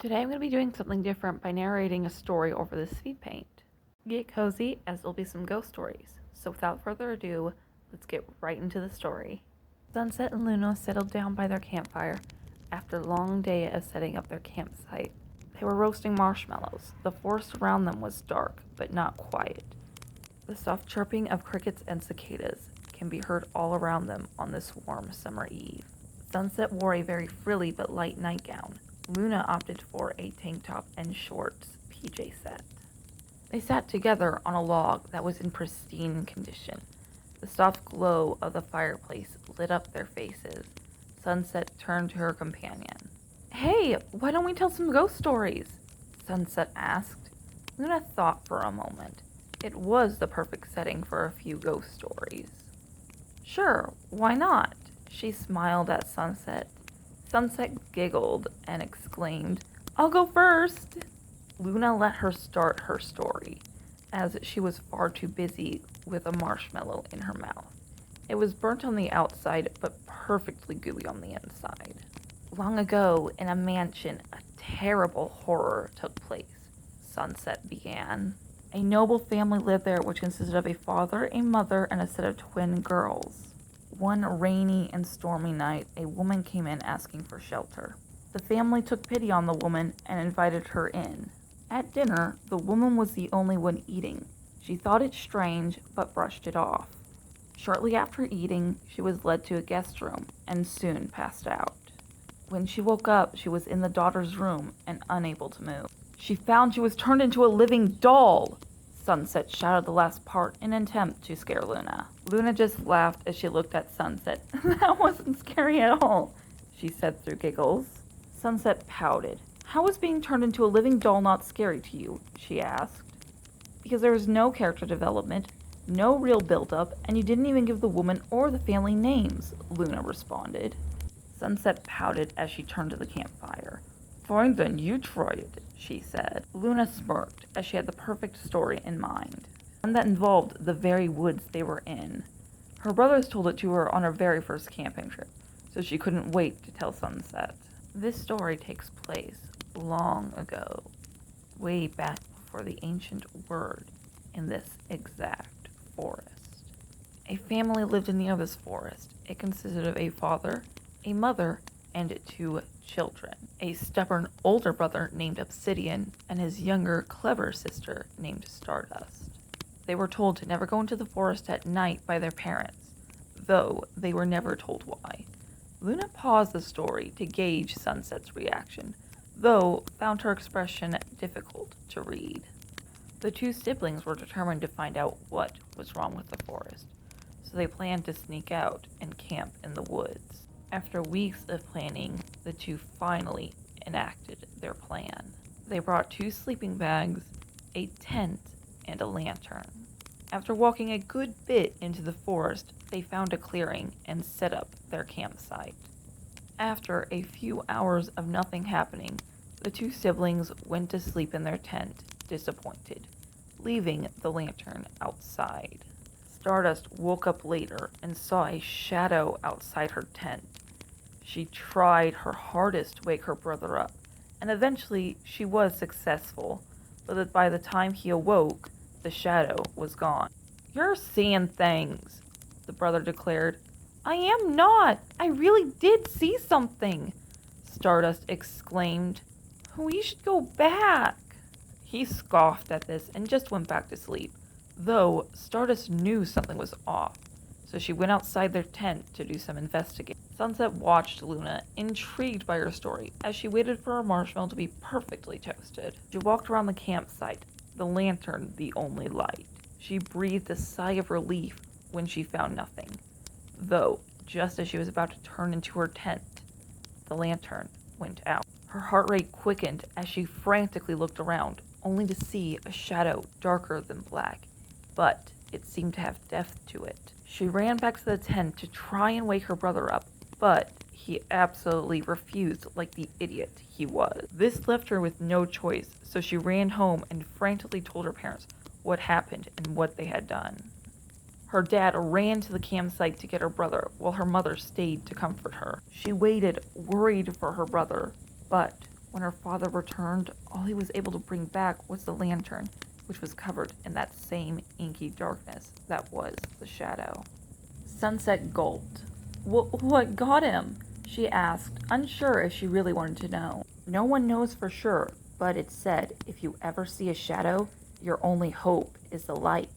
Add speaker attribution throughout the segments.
Speaker 1: Today I'm going to be doing something different by narrating a story over the Speedpaint. Get cozy, as there'll be some ghost stories. So without further ado, let's get right into the story. Sunset and Luna settled down by their campfire after a long day of setting up their campsite. They were roasting marshmallows. The forest around them was dark, but not quiet. The soft chirping of crickets and cicadas can be heard all around them on this warm summer eve. Sunset wore a very frilly but light nightgown. Luna opted for a tank top and shorts PJ set. They sat together on a log that was in pristine condition. The soft glow of the fireplace lit up their faces. Sunset turned to her companion. "Hey, why don't we tell some ghost stories?" Sunset asked. Luna thought for a moment. It was the perfect setting for a few ghost stories. "Sure, why not?" She smiled at Sunset. Sunset giggled and exclaimed, "I'll go first." Luna let her start her story, as she was far too busy with a marshmallow in her mouth. It was burnt on the outside, but perfectly gooey on the inside. Long ago, in a mansion, a terrible horror took place, Sunset began. A noble family lived there which consisted of a father, a mother, and a set of twin girls. One rainy and stormy night, a woman came in asking for shelter. The family took pity on the woman and invited her in. At dinner, the woman was the only one eating. She thought it strange, but brushed it off. Shortly after eating, she was led to a guest room and soon passed out. When she woke up, she was in the daughter's room and unable to move. She found she was turned into a living doll! Sunset shouted the last part in an attempt to scare Luna. Luna just laughed as she looked at Sunset. "That wasn't scary at all," she said through giggles. Sunset pouted. "How was being turned into a living doll not scary to you?" she asked. "Because there was no character development, no real build-up, and you didn't even give the woman or the family names," Luna responded. Sunset pouted as she turned to the campfire. "Fine then, you try it," she said. Luna smirked as she had the perfect story in mind, one that involved the very woods they were in. Her brothers told it to her on her very first camping trip, so she couldn't wait to tell Sunset. This story takes place long ago, way back before the ancient word in this exact forest. A family lived near this forest. It consisted of a father, a mother, and two children. A stubborn older brother named Obsidian and his younger, clever sister named Stardust. They were told to never go into the forest at night by their parents, though they were never told why. Luna paused the story to gauge Sunset's reaction, though found her expression difficult to read. The two siblings were determined to find out what was wrong with the forest, so they planned to sneak out and camp in the woods. After weeks of planning, the two finally enacted their plan. They brought 2 sleeping bags, a tent, and a lantern. After walking a good bit into the forest, they found a clearing and set up their campsite. After a few hours of nothing happening, the 2 siblings went to sleep in their tent, disappointed, leaving the lantern outside. Stardust woke up later and saw a shadow outside her tent. She tried her hardest to wake her brother up, and eventually she was successful, but by the time he awoke, the shadow was gone. "You're seeing things," the brother declared. "I am not! I really did see something!" Stardust exclaimed. "We should go back." He scoffed at this and just went back to sleep, though Stardust knew something was off, so she went outside their tent to do some investigating. Sunset watched Luna, intrigued by her story, as she waited for her marshmallow to be perfectly toasted. She walked around the campsite, the lantern the only light. She breathed a sigh of relief when she found nothing, though just as she was about to turn into her tent, the lantern went out. Her heart rate quickened as she frantically looked around, only to see a shadow darker than black, but it seemed to have depth to it. She ran back to the tent to try and wake her brother up, but he absolutely refused like the idiot he was. This left her with no choice, so she ran home and frantically told her parents what happened and what they had done. Her dad ran to the campsite to get her brother, while her mother stayed to comfort her. She waited, worried for her brother, but When her father returned, all he was able to bring back was the lantern, which was covered in that same inky darkness that was the shadow. Sunset gulped. What got him? She asked, unsure if she really wanted to know. No one knows for sure, but it's said if you ever see a shadow, your only hope is the light,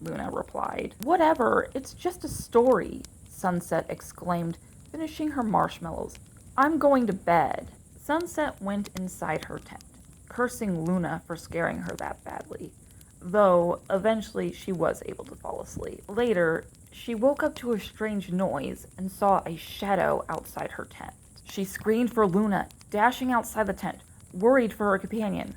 Speaker 1: Luna replied. Whatever, it's just a story, Sunset exclaimed, finishing her marshmallows. I'm going to bed. Sunset went inside her tent, cursing Luna for scaring her that badly, though eventually she was able to fall asleep. Later, she woke up to a strange noise and saw a shadow outside her tent. She screamed for Luna, dashing outside the tent, worried for her companion,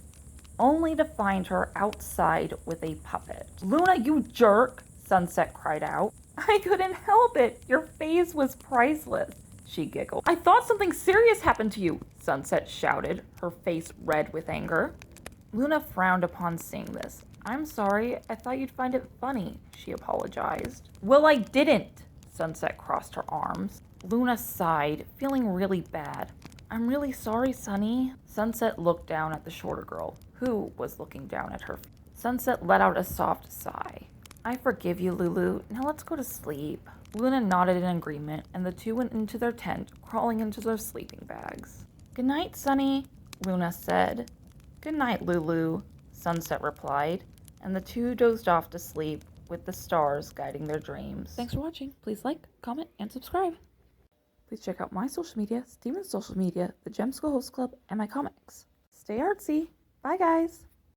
Speaker 1: only to find her outside with a puppet. Luna, you jerk! Sunset cried out. I couldn't help it. Your face was priceless, she giggled. I thought something serious happened to you, Sunset shouted, her face red with anger. Luna frowned upon seeing this. I'm sorry, I thought you'd find it funny, she apologized. Well, I didn't, Sunset crossed her arms. Luna sighed, feeling really bad. I'm really sorry, Sunny. Sunset looked down at the shorter girl, who was looking down at her. Sunset let out a soft sigh. I forgive you, Lulu. Now let's go to sleep. Luna nodded in agreement, and the two went into their tent, crawling into their sleeping bags. Good night, Sunny, Luna said. Good night, Lulu, Sunset replied, and the two dozed off to sleep with the stars guiding their dreams. Thanks for watching. Please like, comment, and subscribe. Please check out my social media, Steven's social media, the Gem School Host Club, and my comics. Stay artsy. Bye, guys.